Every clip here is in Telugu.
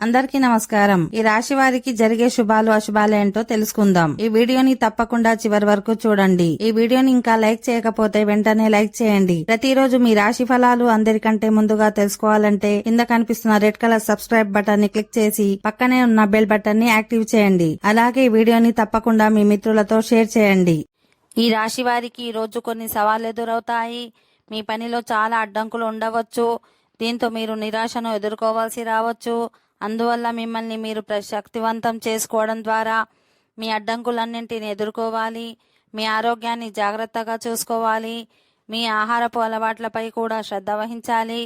అందరికీ నమస్కారం. ఈ రాశి వారికి జరిగే శుభాలు అశుభాలు ఏంటో తెలుసుకుందాం. ఈ వీడియోని తప్పకుండా చివరి వరకు చూడండి. ఈ వీడియోని ఇంకా లైక్ చేయకపోతే వెంటనే లైక్ చేయండి. ప్రతిరోజు మీ రాశి ఫలాలు అందరికంటే ముందుగా తెలుసుకోవాలంటే కింద కనిపిస్తున్న రెడ్ కలర్ సబ్స్క్రైబ్ బటన్ ని క్లిక్ చేసి పక్కనే ఉన్న బెల్ బటన్ ని యాక్టివ్ చేయండి. అలాగే ఈ వీడియోని తప్పకుండా మీ మిత్రులతో షేర్ చేయండి. ఈ రాశి వారికి ఈ రోజు కొన్ని సవాళ్లు ఎదురవుతాయి. మీ పనిలో చాలా అడ్డంకులు ఉండవచ్చు. దీంతో మీరు నిరాశను ఎదుర్కోవాల్సి రావచ్చు. అందువల్ల మిమ్మల్ని మీరు శక్తివంతం చేసుకోవడం ద్వారా మీ అడ్డంకులన్నింటిని ఎదుర్కోవాలి. మీ ఆరోగ్యాన్ని జాగ్రత్తగా చూసుకోవాలి. మీ ఆహారపు అలవాట్లపై కూడా శ్రద్ధ వహించాలి.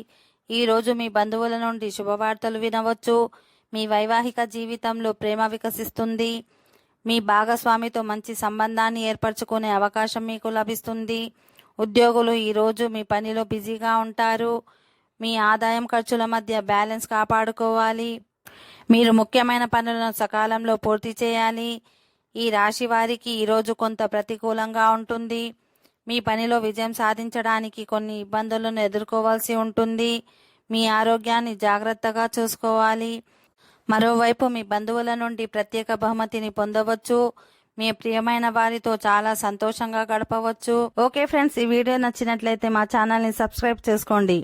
ఈరోజు మీ బంధువుల నుండి శుభవార్తలు వినవచ్చు. మీ వైవాహిక జీవితంలో ప్రేమ వికసిస్తుంది. మీ భాగస్వామితో మంచి సంబంధాన్ని ఏర్పరచుకునే అవకాశం మీకు లభిస్తుంది. ఉద్యోగులు ఈరోజు మీ పనిలో బిజీగా ఉంటారు. మీ ఆదాయం ఖర్చుల మధ్య బ్యాలెన్స్ కాపాడుకోవాలి. మీరు ముఖ్యమైన పనులను సకాలంలో పూర్తి చేయాలి. ఈ రాశి వారికి ఈరోజు కొంత ప్రతికూలంగా ఉంటుంది. మీ పనిలో విజయం సాధించడానికి కొన్ని ఇబ్బందులను ఎదుర్కోవాల్సి ఉంటుంది. మీ ఆరోగ్యాన్ని జాగ్రత్తగా చూసుకోవాలి. మరోవైపు మీ బంధువుల నుండి ప్రత్యేక బహుమతిని పొందవచ్చు. మీ ప్రియమైన వారితో చాలా సంతోషంగా గడపవచ్చు. ఓకే ఫ్రెండ్స్, ఈ వీడియో నచ్చినట్లయితే మా ఛానల్ని సబ్స్క్రైబ్ చేసుకోండి.